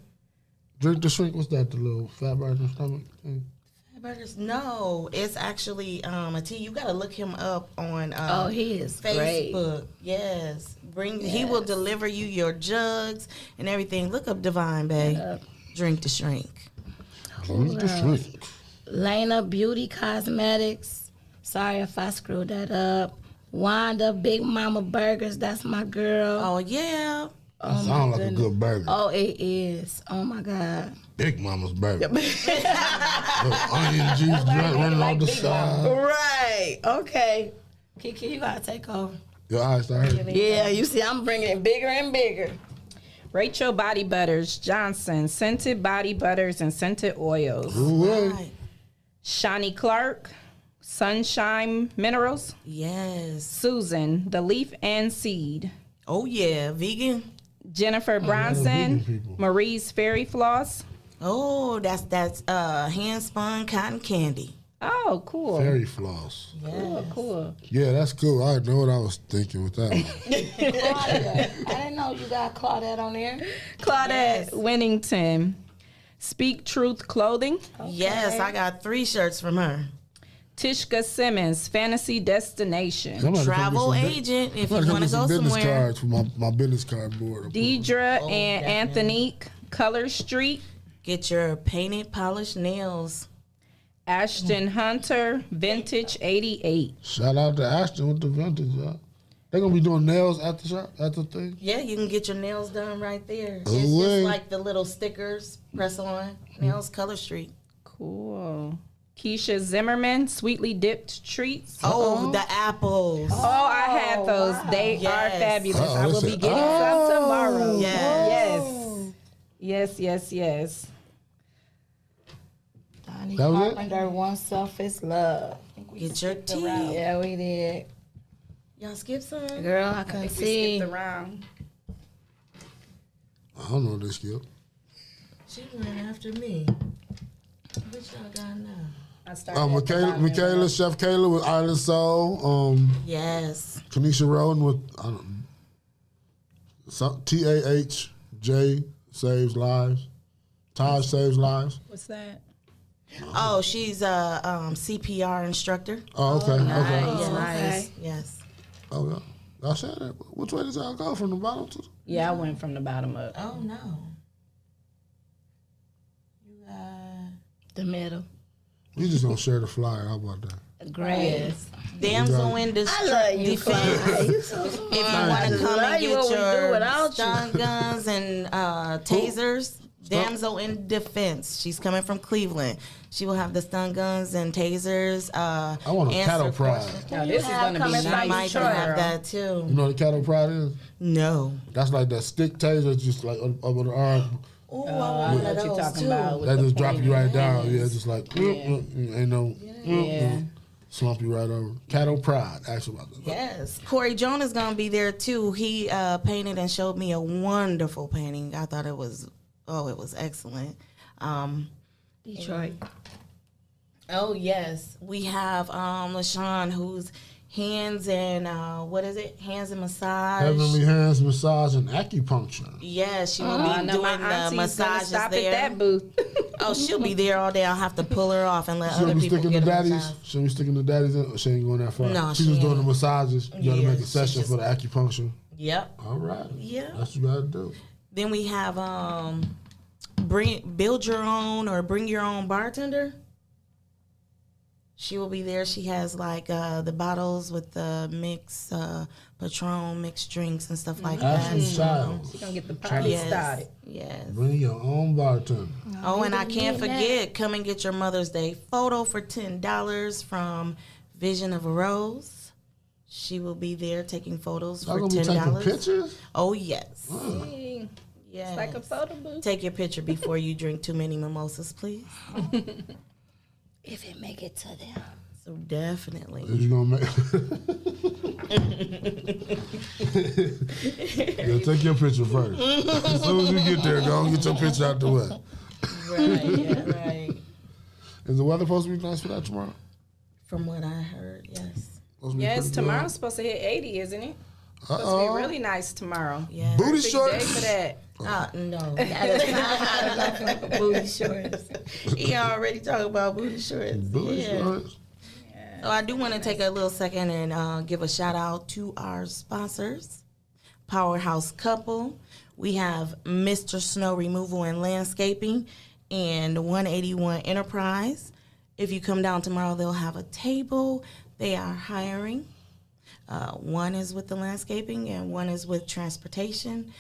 Drink the Shrink. What's that? The little fat burger stomach thing? Burgers. No, it's actually a tea. You gotta look him up on He is great. Facebook. Yes. He will deliver you your jugs and everything. Look up Divine Bay. Drink the Shrink. Drink the Shrink. Lena Beauty Cosmetics. Sorry if I screwed that up. Wanda Big Mama Burgers. That's my girl. Oh yeah. That sound like a good burger. Oh, it is. Oh my God. Big Mama's burger. Little onion juice running off the side. Right. Okay. Kiki, you gotta take over. Your eyes start hurting. Yeah, you see, I'm bringing it bigger and bigger. Rachel Body Butters Johnson, Scented Body Butters and Scented Oils. Ooh, wait. Right. Shawnee Clark, Sunshine Minerals. Yes. Susan, The Leaf and Seed. Oh yeah. Vegan. Jennifer Bronson, vegan people. Marie's Fairy Floss. Oh, that's hand spun cotton candy. Oh, cool. Fairy floss. Cool. Yeah, that's cool. I know what I was thinking with that one. Claudette. I didn't know you got Claudette on there. Claudette Winnington, Speak Truth Clothing. Yes, I got 3 shirts from her. Tishka Simmons, Fantasy Destination. I'm about to come get Travel some agent if I'm you about to come want get to go some business somewhere. cards for my business card board. Deidre Oh, and Anthonique, Color Street. Get your painted, polished nails. Ashton Hunter, Vintage 88. Shout out to Ashton with the vintage, y'all. They're gonna be doing nails at the shop, at the thing. Yeah, you can get your nails done right there. It's Ooh-wee. just like the little stickers, press on, nails, Color Street. Cool. Keisha Zimmerman, Sweetly Dipped Treats. Oh, the apples. Oh, I had those. They Yes. are fabulous. Oh, I will listen. be getting some tomorrow. Yes. Yes. Donnie That was it? Carpenter, One Selfish Love. Get your tea. Yeah, we did. Y'all skip some? Girl, I couldn't see. Skipped around. I don't know this skill. She went after me. What y'all got now? I started at the bottom. Michaela, Chef Kayla with Island Soul. Yes. Kanisha Rowan with TAHJ Saves Lives. Taj Saves Lives. What's that? Oh, she's a CPR instructor. Oh, okay. Nice. okay. Yes. Oh, yeah. I said that. Which way does y'all go? From the bottom to the... Yeah, I went from the bottom up. Oh, no. You got... The middle. We just gonna share the flyer. How about that? Great. Yes. damsel in I love distress you, defense. Clyde. You so If smart. you I want to just come love and you get what we do your without stun guns and tasers, damsel in defense. She's coming from Cleveland. She will have the stun guns and tasers. I want a answer cattle pride. questions. Now, this is have going to be coming She from might nice. Detroit. have that too. You know what a cattle pride is? No. That's like that stick taser, just like up on the arm. Ooh, I I know want one what of you're those talking too. about. with That the just drop you pointy right down. hands. Yeah, just like ain't no Yeah. slump you right over. Cattle pride. Actually, about that. Yes, Corey Jones is gonna be there too. He painted and showed me a wonderful painting. I thought it was excellent. Detroit. Oh yes, we have LaShawn, who's hands and hands and massage. Heavenly hands, massage, and acupuncture. Yes, she will I be know doing my the auntie's gonna massages stop there. at that booth. Oh, she'll be there all day. I'll have to pull her off and let She'll other be people sticking get the a daddies. massage. She'll be sticking the daddies in. Or she ain't going that far. No, she's she just doing the ain't. massages. You gotta Yeah, make a she session just- for the acupuncture. Yep. All right. Yeah. That's what you gotta do. Then we have build your own or bring your own bartender. She will be there. She has like the bottles with the mix Patron mixed drinks and stuff like that. Ashley Childs. She's going to get the party Yes. started. Yes. Bring your own bartender. Oh, and I can't forget, come and get your Mother's Day photo for $10 from Vision of a Rose. She will be there taking photos Y'all for gonna be taking $10. pictures? Oh yes. Hey, Yes. it's like a photo booth. Take your picture before you drink too many mimosas, please. If it make it to them. So definitely. Is you gonna make? Yeah, take your picture first. As soon as you get there, go and get your picture out the way. Right, yeah, right. Is the weather supposed to be nice for that tomorrow? From what I heard, yes. Supposed to be Yes, pretty tomorrow's supposed to hit 80, isn't it? Supposed to Uh-oh. be really nice tomorrow. Yeah. Booty Big day shorts. for that. No. That is not hot enough for booty shorts. He already talking about booty shorts. Booty Yeah. shorts. So I do want to take a little second and give a shout out to our sponsors, Powerhouse Couple. We have Mr. Snow Removal and Landscaping and 181 Enterprise. If you come down tomorrow, they'll have a table. They are hiring. One is with the landscaping and one is with transportation.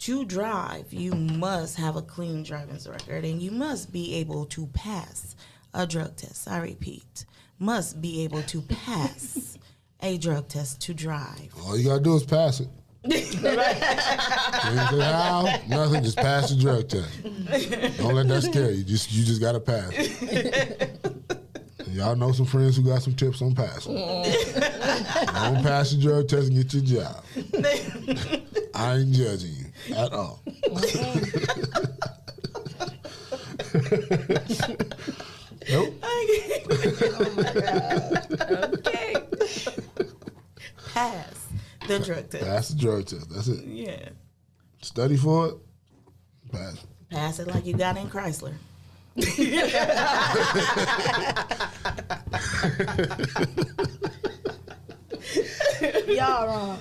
To drive, you must have a clean driving record and you must be able to pass a drug test. I repeat, must be able to pass a drug test to drive. All you gotta do is pass it. You ain't say how, nothing. Just pass the drug test. Don't let that scare you. You just gotta pass it. And y'all know some friends who got some tips on passing. Don't pass the drug test and get your job. I ain't judging you at all. Nope. Okay. Pass the drug test. Pass the drug test. That's it. Yeah. Study for it. Pass it. Pass it like you got in Chrysler. Y'all wrong.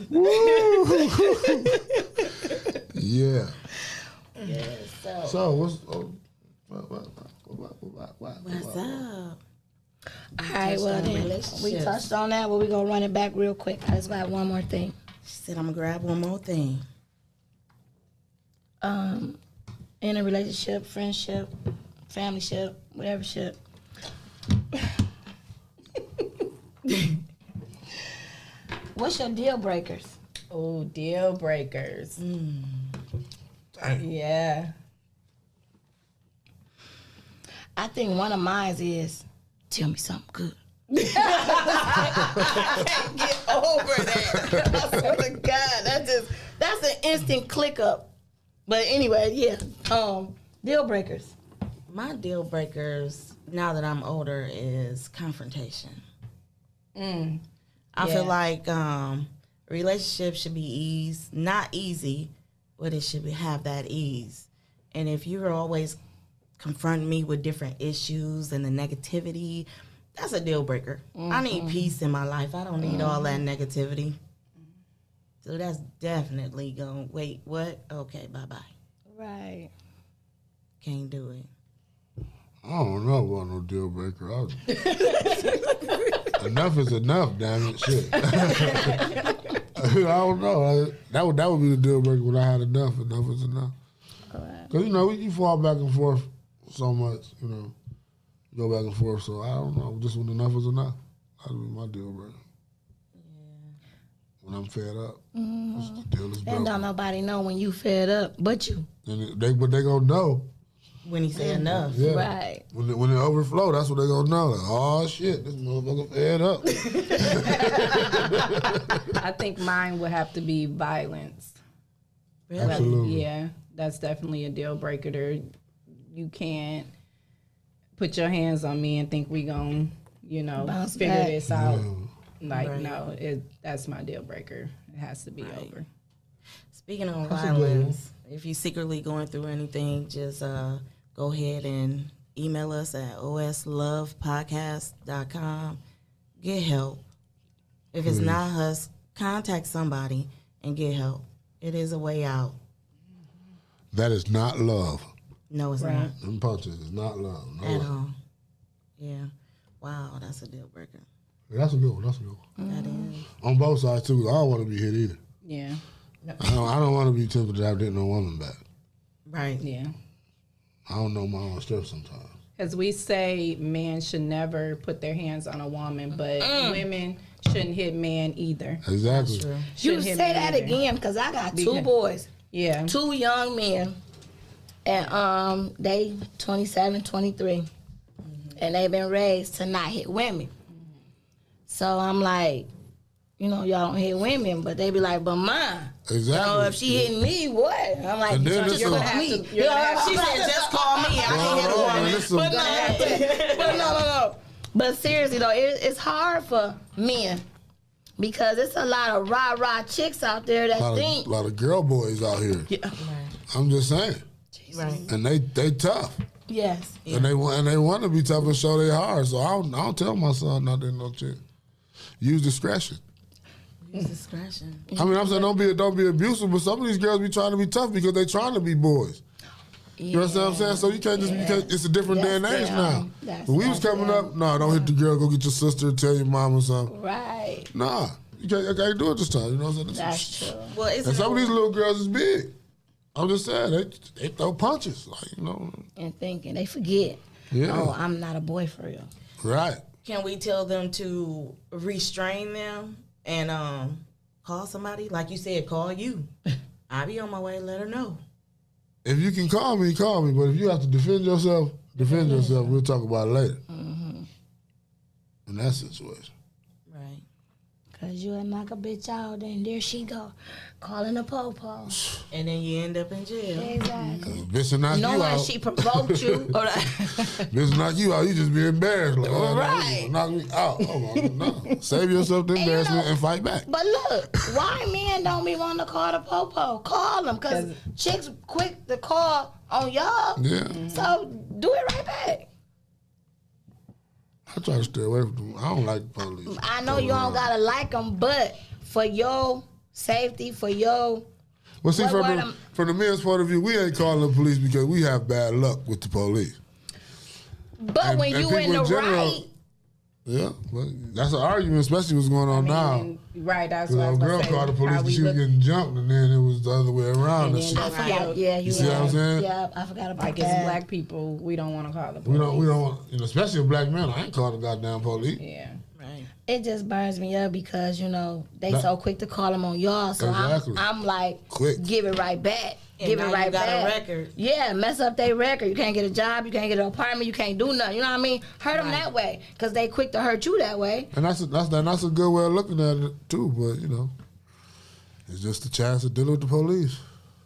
Yeah. So So what's What's up? all right, well on then we relationships. touched on that, but we gonna run it back real quick. I just got one more thing. She said, I'm going to grab one more thing. In a relationship, friendship, family ship, whatever ship. What's your deal breakers? Oh, deal breakers. Yeah. I think one of mine is tell me something good. Get over that. I swear to God, that's an instant click up. But anyway, yeah. Deal breakers. My deal breakers, now that I'm older, is confrontation. I feel like relationships should be not easy, but it should have that ease. And if you're always confronting me with different issues and the negativity, that's a deal breaker. I need peace in my life. I don't need all that negativity. So that's definitely going, wait, what? Okay, bye-bye. Right. Can't do it. I don't know about no deal breaker. Enough is enough, damn it. Shit. I don't know. That would be the deal breaker when I had enough. Enough is enough. Because, you fall back and forth so much, you go back and forth. So I don't know. Just when enough is enough, that would be my deal breaker. When I'm fed up, the deal is broken. And don't nobody know when you fed up but you. But they gonna know. When he say enough. Yeah. Right. When it overflow, that's what they gonna know. Like, oh shit, this motherfucker fed up. I think mine would have to be violence. Really? Absolutely. Yeah, that's definitely a deal breaker. There, you can't put your hands on me and think we gonna, Bounce figure back. this out. Like, Right. no, that's my deal breaker. It has to be over. Speaking of That's a good one. violence, if you're secretly going through anything, just go ahead and email us at oslovepodcast.com. Get help. If it's not us, contact somebody and get help. It is a way out. That is not love. No, it's Right. Them punches is not love. No not at way. all. Yeah. Wow, that's a deal breaker. That's a good one. That's a good one. That is. On both sides too. 'Cause I don't want to be hit either. Yeah, I don't want to be tempted to have dick no woman back. Right. yeah. I don't know my own strength sometimes. As we say, men should never put their hands on a woman, but women shouldn't hit men either. Exactly. True. You Shouldn't hit say men that either. again because I got two Because- boys, Yeah. 2 young men, and they 27, 23, and they've been raised to not hit women. So I'm like, y'all don't hit women, but they be like, but mine. Exactly. If she hitting me, what? I'm like, And then you this just is- call me. you're gonna have She said, just call me. I can hit a woman. But no. But seriously though, it's hard for men because it's a lot of rah chicks out there that think. A lot of girl boys out here. I'm just saying. Right. And they tough. Yes. And they want to be tough and show their heart. So I don't tell my son not to no chick. Use discretion. Use discretion. I mean, I'm saying don't be abusive, but some of these girls be trying to be tough because they trying to be boys. You know what I'm saying? So you can't just it's a different day and age now. When we was coming up, don't hit the girl, go get your sister, tell your mom or something. Right. Nah, you can't do it this time. You know what I'm saying? That's true. Well, And some of these little girls is big. I'm just saying, they throw punches, And thinking they forget. Yeah. Oh, I'm not a boy for real. Right. Can we tell them to restrain them and call somebody? Like you said, call you. I'll be on my way. Let her know. If you can call me. But if you have to defend yourself. We'll talk about it later. In that situation. Right. Cause you'll knock a bitch out and there she go. Calling a po-po. And then you end up in jail. Exactly. Bitch will knock you Knowing out. she provoked you. Bitch will knock you out. You just be embarrassed. Like, Right. Knock me out. Oh, no. Save yourself the embarrassment and fight back. But look, why men don't be wanting to call the po-po? Call them, because chicks quick to call on y'all. Yeah. So do it right back. I try to stay away from them. I don't like the police. I know you don't gotta like them, but for your safety, for your... Well, see, What from the men's point of view, we ain't calling the police because we have bad luck with the police. But And- when and you people in the in general- right... Yeah, but that's an argument, especially what's going on now. Right, that's Because what I our was girl going to say. called the police How and we she was look- getting jumped, and then it was the other way around. And And then she, I forgot. Yeah, you see what I'm saying? Yeah, I forgot about Like, as that. black people, we don't want to call the we police. don't, especially a black man. I ain't calling the goddamn police. Yeah. Right. It just burns me up because, they That- so quick to call them on y'all. So Exactly. I'm like, Quick. give it right back. And Give now it right you got back. a record. Yeah, mess up their record. You can't get a job. You can't get an apartment. You can't do nothing. You know what I mean? Hurt them that way because they quick to hurt you that way. And that's a good way of looking at it too. But it's just a chance to deal with the police.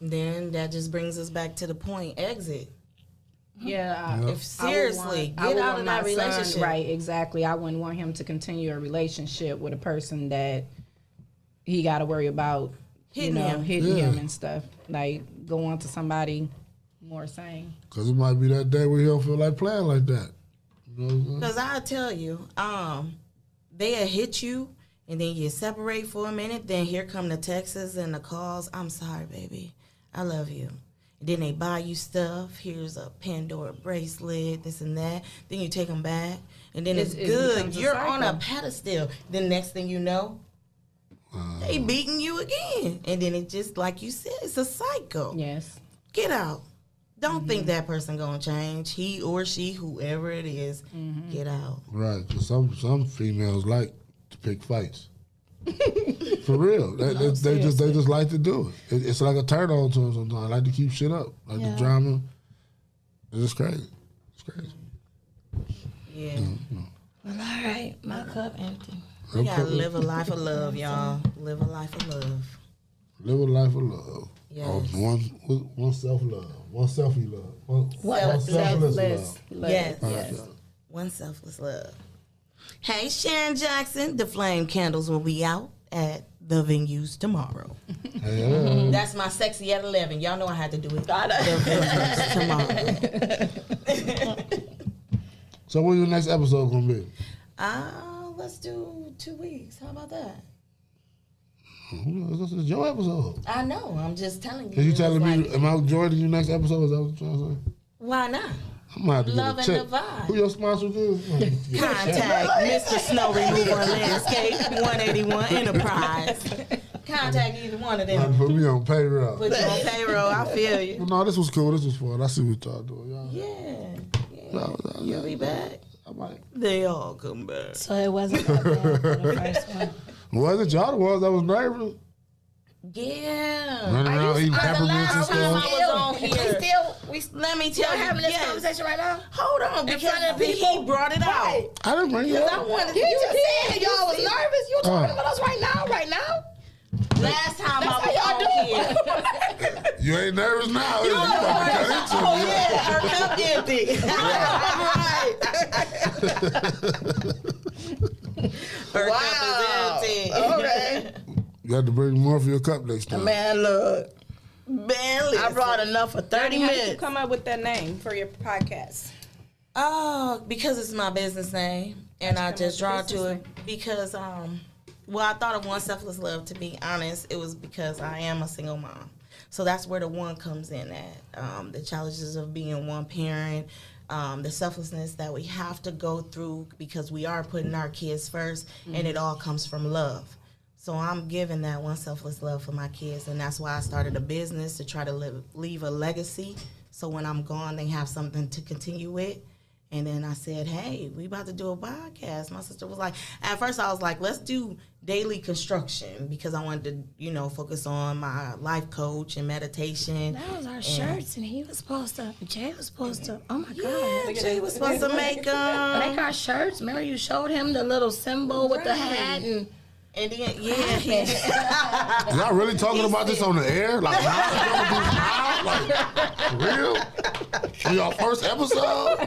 Then that just brings us back to the point, exit. Yeah. Yep. If seriously, get out of that relationship. Right, exactly. I wouldn't want him to continue a relationship with a person that he got to worry about Hitting him. hitting Yeah. him and stuff. Like, go on to somebody more sane. Because it might be that day where he don't feel like playing like that. You know what I'm saying? Because I tell you, they'll hit you and then you separate for a minute. Then here come the texts and the calls. I'm sorry, baby. I love you. Then they buy you stuff. Here's a Pandora bracelet, this and that. Then you take them back, and then it's good. becomes a You're on a cycle. pedestal. Then next thing you know, they beating you again. And then it just, like you said, it's a cycle. Yes. Get out. Don't think that person gonna change. He or she, whoever it is, get out. Right. 'Cause some females like to pick fights. For real. They just like to do it. It's like a turn on to them sometimes. I like to keep shit up. Like the drama. It's just crazy. It's crazy. Yeah. Well, all right, my cup empty. We gotta live a life of love, y'all. Live a life of love. Live a life of love. Yes. One self-love. One selfie love. One Selfless. selfless love. Yes. Yes. One selfless love. Hey, Sharon Jackson, the Flame Candles will be out at the venues tomorrow. Hey. That's my sexy at 11. Y'all know I had to do it. The venues tomorrow. So when's your next episode gonna be? Let's do 2 weeks. How about that? This is your episode. I know. I'm just telling you. Are you It's telling me, like, am I joining your next episode? Is that what you're trying to say? why not? I'm gonna have to Love get a and check. the vibe. Who your sponsors is? Contact Mr. Snow Removal and Landscape, 181 Enterprise. Contact either one of them. Put me on payroll. Put you on payroll. I feel you. Well, no, this was cool. This was fun. I see what y'all doing. Y'all, Yeah. You'll be back. I might. They all come back. So it wasn't that bad for the first one. Was it y'all the ones that was nervous? Yeah. Running around eating peppermints and last time stuff? I was on here. Let me tell you. Having this yes. conversation right now? Hold on, In front of because people? he brought it out. I didn't bring it I up. wanted You just said y'all was nervous. You talking Oh. about us right now? Last time That's I how was on here. You ain't nervous now. You about to cut into Oh me. yeah, her cup empty. Her cup is empty. Okay. You have to bring more for your cup next time. Man, look. Barely. I brought enough for 30 How did you minutes. come up with that name for your podcast? Oh, because it's my business name, and I just draw to it because well, I thought of One Selfless Love. To be honest, it was because I am a single mom, so that's where the one comes in at. The challenges of being one parent, the selflessness that we have to go through because we are putting our kids first, and it all comes from love. So I'm giving that one selfless love for my kids, and that's why I started a business to try to leave a legacy. So when I'm gone, they have something to continue with. And then I said, hey, we about to do a podcast. My sister was like, at first I was like, let's do daily construction because I wanted to, focus on my life coach and meditation. That was our shirts, and he was supposed to, Jay was supposed to, oh my Yeah, God. Jay was supposed to make Make our shirts. Remember you showed him the little symbol with the hat and then, yeah. Y'all really talking about this on the air? Like, now? Like, for real? On y'all first episode?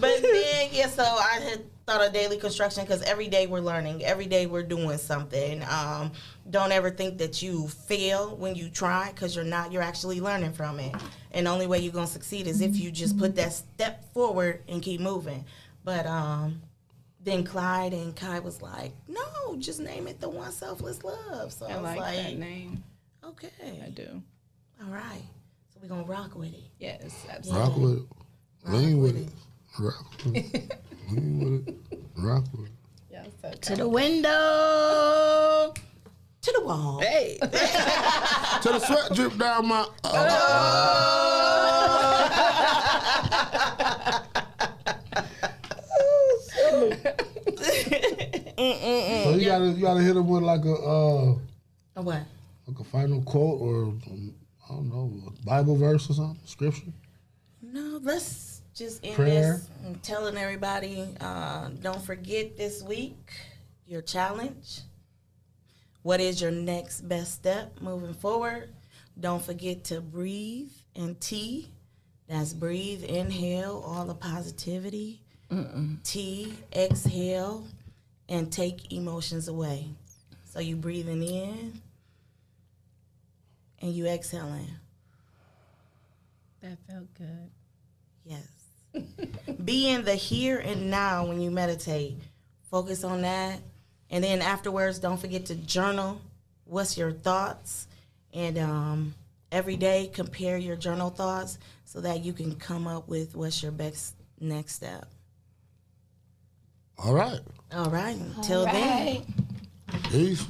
But then, so I had thought of daily construction because every day we're learning. Every day we're doing something. Don't ever think that you fail when you try because you're not. You're actually learning from it. And the only way you're going to succeed is if you just put that step forward and keep moving. But then Clyde and Kai was like, no, just name it the One Selfless Love. So I was like like, that name. okay. I do. All right. So we're going to rock with it. Yes, absolutely. Rock with it. Lean with it. Rock with it. Lean with it. Rock with it. Yeah, so to the window. To the wall. Hey. Till the sweat drip down my... So you gotta hit him with like A what? like a final quote or I don't know, a Bible verse or something, scripture. No, let's just end Prayer. this. I'm telling everybody, don't forget this week your challenge. What is your next best step moving forward? Don't forget to breathe and T. That's breathe, inhale, all the positivity. T, exhale, and take emotions away. So you breathing in and you exhaling. that felt good. Yes. Be in the here and now when you meditate. Focus on that. And then afterwards, don't forget to journal. What's your thoughts? And every day, compare your journal thoughts so that you can come up with what's your best next step. All right. All right. Until then. Peace.